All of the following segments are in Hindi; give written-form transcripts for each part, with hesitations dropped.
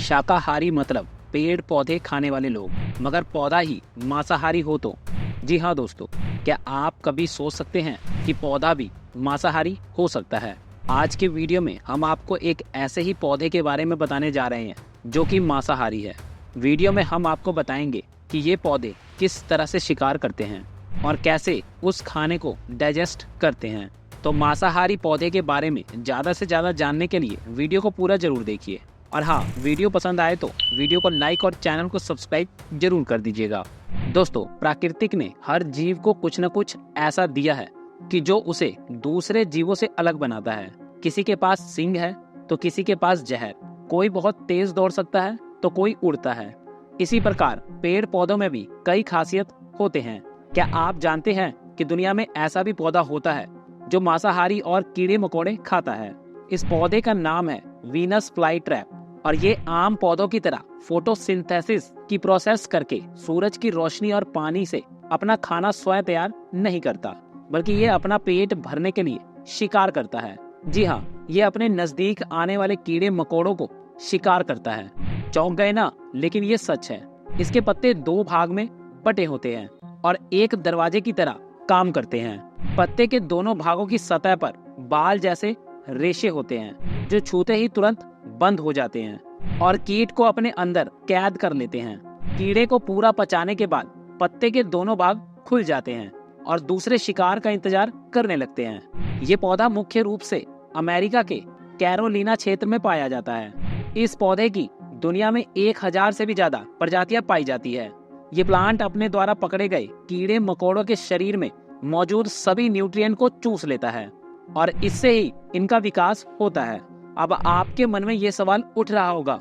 शाकाहारी मतलब पेड़ पौधे खाने वाले लोग, मगर पौधा ही मांसाहारी हो तो? जी हाँ दोस्तों, क्या आप कभी सोच सकते हैं कि पौधा भी मांसाहारी हो सकता है? आज के वीडियो में हम आपको एक ऐसे ही पौधे के बारे में बताने जा रहे हैं जो कि मांसाहारी है। वीडियो में हम आपको बताएंगे कि ये पौधे किस तरह से शिकार करते हैं और कैसे उस खाने को डाइजेस्ट करते हैं। तो मांसाहारी पौधे के बारे में ज़्यादा से ज़्यादा जानने के लिए वीडियो को पूरा जरूर देखिए। और हाँ, वीडियो पसंद आए तो वीडियो को लाइक और चैनल को सब्सक्राइब जरूर कर दीजिएगा। दोस्तों, प्राकृतिक ने हर जीव को कुछ न कुछ ऐसा दिया है कि जो उसे दूसरे जीवों से अलग बनाता है। किसी के पास सींग है तो किसी के पास जहर, कोई बहुत तेज दौड़ सकता है तो कोई उड़ता है। इसी प्रकार पेड़ पौधों में भी कई खासियत होते हैं। क्या आप जानते हैं कि दुनिया में ऐसा भी पौधा होता है जो मांसाहारी और कीड़े मकोड़े खाता है? इस पौधे का नाम है वीनस फ्लाई ट्रैप और ये आम पौधों की तरह फोटोसिंथेसिस की प्रोसेस करके सूरज की रोशनी और पानी से अपना खाना स्वयं तैयार नहीं करता, बल्कि ये अपना पेट भरने के लिए शिकार करता है। जी हाँ, ये अपने नजदीक आने वाले कीड़े मकोड़ों को शिकार करता है। चौंक गए ना? लेकिन ये सच है। इसके पत्ते दो भाग में बटे होते हैं और एक दरवाजे की तरह काम करते हैं। पत्ते के दोनों भागों की सतह पर बाल जैसे रेशे होते हैं जो छूते ही तुरंत बंद हो जाते हैं और कीट को अपने अंदर कैद कर लेते हैं। कीड़े को पूरा पचाने के बाद पत्ते के दोनों भाग खुल जाते हैं और दूसरे शिकार का इंतजार करने लगते हैं। ये पौधा मुख्य रूप से अमेरिका के कैरोलिना क्षेत्र में पाया जाता है। इस पौधे की दुनिया में 1000 से भी ज्यादा प्रजातियां पाई जाती है। ये प्लांट अपने द्वारा पकड़े गए कीड़े मकोड़ों के शरीर में मौजूद सभी न्यूट्रिएंट को चूस लेता है और इससे ही इनका विकास होता है। अब आपके मन में ये सवाल उठ रहा होगा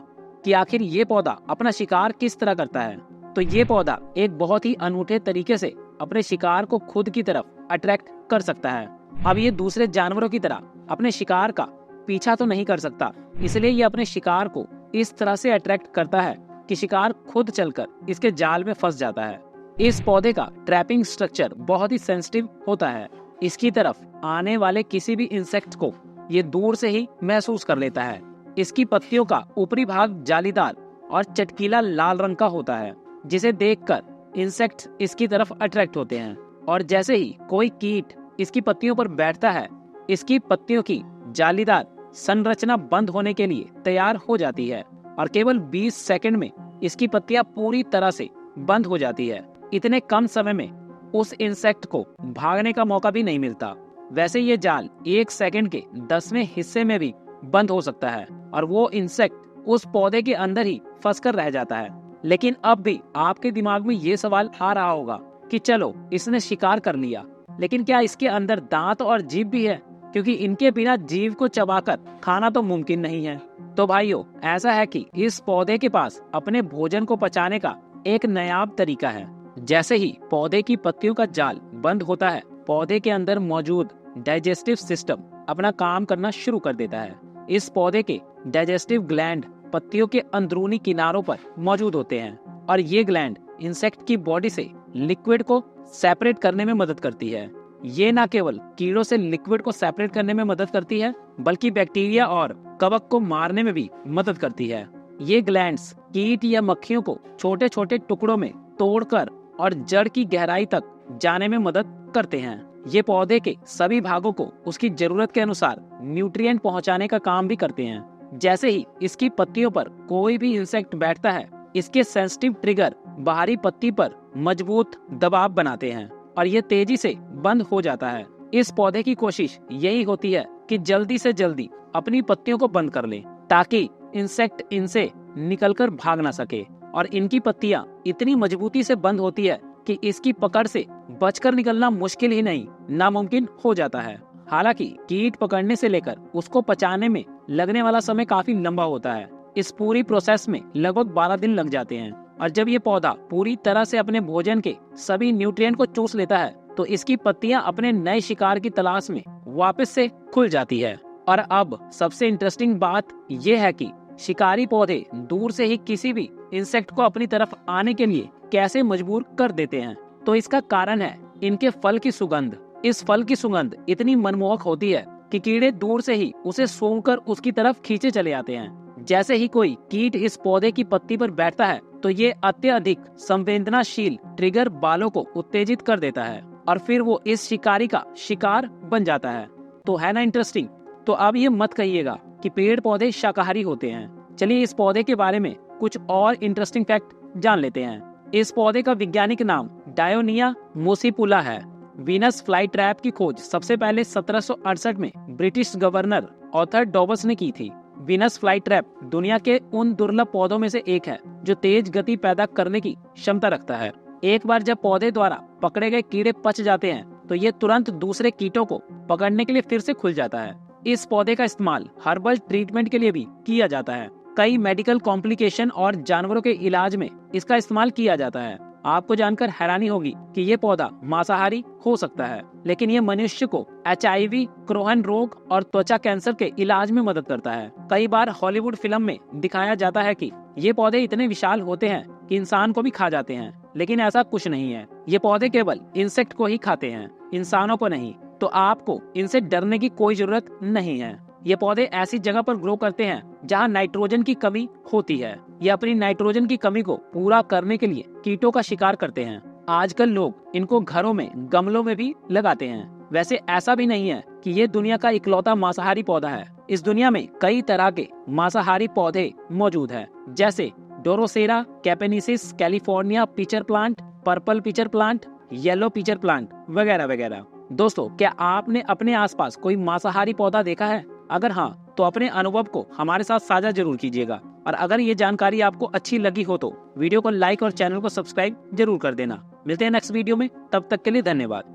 कि आखिर ये पौधा अपना शिकार किस तरह करता है? तो ये पौधा एक बहुत ही अनूठे तरीके से अपने शिकार को खुद की तरफ अट्रैक्ट कर सकता है। अब ये दूसरे जानवरों की तरह अपने शिकार का पीछा तो नहीं कर सकता, इसलिए ये अपने शिकार को इस तरह से अट्रैक्ट करता है कि शिकार खुद चलकर इसके जाल में फंस जाता है। इस पौधे का ट्रैपिंग स्ट्रक्चर बहुत ही सेंसिटिव होता है। इसकी तरफ आने वाले किसी भी इंसेक्ट को ये दूर से ही महसूस कर लेता है। इसकी पत्तियों का ऊपरी भाग जालीदार और चटकीला लाल रंग का होता है, जिसे देखकर इंसेक्ट इसकी तरफ अट्रैक्ट होते हैं और जैसे ही कोई कीट इसकी पत्तियों पर बैठता है, इसकी पत्तियों की जालीदार संरचना बंद होने के लिए तैयार हो जाती है और केवल 20 सेकंड में इसकी पत्तियां पूरी तरह से बंद हो जाती है। इतने कम समय में उस इंसेक्ट को भागने का मौका भी नहीं मिलता। वैसे ये जाल 1 सेकंड के 10वें हिस्से में भी बंद हो सकता है और वो इंसेक्ट उस पौधे के अंदर ही फंसकर रह जाता है। लेकिन अब भी आपके दिमाग में ये सवाल आ रहा होगा कि चलो, इसने शिकार कर लिया, लेकिन क्या इसके अंदर दांत और जीभ भी है? क्योंकि इनके बिना जीव को चबाकर खाना तो मुमकिन नहीं है। तो भाइयों, ऐसा है कि इस पौधे के पास अपने भोजन को पचाने का एक नायाब तरीका है। जैसे ही पौधे की पत्तियों का जाल बंद होता है, पौधे के अंदर मौजूद डाइजेस्टिव सिस्टम अपना काम करना शुरू कर देता है। इस पौधे के डाइजेस्टिव ग्लैंड पत्तियों के अंदरूनी किनारों पर मौजूद होते हैं और ये ग्लैंड इंसेक्ट की बॉडी से लिक्विड को सेपरेट करने में मदद करती है। ये न केवल कीड़ों से लिक्विड को सेपरेट करने में मदद करती है, बल्कि बैक्टीरिया और कवक को मारने में भी मदद करती है। ये ग्लैंड्स कीट या मक्खियों को छोटे छोटे टुकड़ों में तोड़कर और जड़ की गहराई तक जाने में मदद करते हैं। ये पौधे के सभी भागों को उसकी जरूरत के अनुसार न्यूट्रिएंट पहुंचाने का काम भी करते हैं। जैसे ही इसकी पत्तियों पर कोई भी इंसेक्ट बैठता है, इसके सेंसिटिव ट्रिगर बाहरी पत्ती पर मजबूत दबाव बनाते हैं और ये तेजी से बंद हो जाता है। इस पौधे की कोशिश यही होती है कि जल्दी से जल्दी अपनी पत्तियों को बंद कर ले, ताकि इंसेक्ट इनसे निकलकर भाग ना सके। और इनकी पत्तियां इतनी मजबूती से बंद होती है कि इसकी पकड़ से बचकर निकलना मुश्किल ही नहीं, नामुमकिन हो जाता है। हालांकि कीट पकड़ने से लेकर उसको पचाने में लगने वाला समय काफी लंबा होता है। इस पूरी प्रोसेस में लगभग 12 दिन लग जाते हैं और जब ये पौधा पूरी तरह से अपने भोजन के सभी न्यूट्रिएंट को चूस लेता है, तो इसकी पत्तियां अपने नए शिकार की तलाश में वापस से खुल जाती है। और अब सबसे इंटरेस्टिंग बात यह है कि शिकारी पौधे दूर से ही किसी भी इंसेक्ट को अपनी तरफ आने के लिए कैसे मजबूर कर देते हैं। तो इसका कारण है इनके फल की सुगंध। इस फल की सुगंध इतनी मनमोहक होती है कि कीड़े दूर से ही उसे सूंघकर उसकी तरफ खींचे चले आते हैं। जैसे ही कोई कीट इस पौधे की पत्ती पर बैठता है तो ये अत्यधिक संवेदनाशील ट्रिगर बालों को उत्तेजित कर देता है और फिर वो इस शिकारी का शिकार बन जाता है। तो है ना इंटरेस्टिंग। तो अब ये मत कहिएगा कि पेड़ पौधे शाकाहारी होते हैं। चलिए इस पौधे के बारे में कुछ और इंटरेस्टिंग फैक्ट जान लेते हैं। इस पौधे का वैज्ञानिक नाम डायोनिया मोसिपुला है। वीनस फ्लाई ट्रैप की खोज सबसे पहले 1768 में ब्रिटिश गवर्नर ऑर्थर डॉबस ने की थी। वीनस फ्लाई ट्रैप दुनिया के उन दुर्लभ पौधों में से एक है जो तेज गति पैदा करने की क्षमता रखता है। एक बार जब पौधे द्वारा पकड़े गए कीड़े पच जाते हैं तो ये तुरंत दूसरे कीटों को पकड़ने के लिए फिर से खुल जाता है। इस पौधे का इस्तेमाल हर्बल ट्रीटमेंट के लिए भी किया जाता है। कई मेडिकल कॉम्प्लिकेशन और जानवरों के इलाज में इसका इस्तेमाल किया जाता है। आपको जानकर हैरानी होगी कि ये पौधा मांसाहारी हो सकता है, लेकिन ये मनुष्य को HIV, क्रोहन रोग और त्वचा कैंसर के इलाज में मदद करता है। कई बार हॉलीवुड फिल्म में दिखाया जाता है कि ये पौधे इतने विशाल होते हैं कि इंसान को भी खा जाते हैं, लेकिन ऐसा कुछ नहीं है। ये पौधे केवल इंसेक्ट को ही खाते हैं, इंसानों को नहीं। तो आपको इनसे डरने की कोई जरूरत नहीं है। ये पौधे ऐसी जगह पर ग्रो करते हैं जहाँ नाइट्रोजन की कमी होती है। ये अपनी नाइट्रोजन की कमी को पूरा करने के लिए कीटों का शिकार करते हैं। आजकल लोग इनको घरों में गमलों में भी लगाते हैं। वैसे ऐसा भी नहीं है कि ये दुनिया का इकलौता मांसाहारी पौधा है। इस दुनिया में कई तरह के मांसाहारी पौधे मौजूद हैं, जैसे Drosera, capensis, California pitcher plant, purple pitcher plant, yellow pitcher plant वगैरह वगैरह। दोस्तों, क्या आपने अपने आसपास कोई मांसाहारी पौधा देखा है? अगर हाँ, तो अपने अनुभव को हमारे साथ साझा जरूर कीजिएगा। और अगर ये जानकारी आपको अच्छी लगी हो तो वीडियो को लाइक और चैनल को सब्सक्राइब जरूर कर देना। मिलते हैं नेक्स्ट वीडियो में, तब तक के लिए धन्यवाद।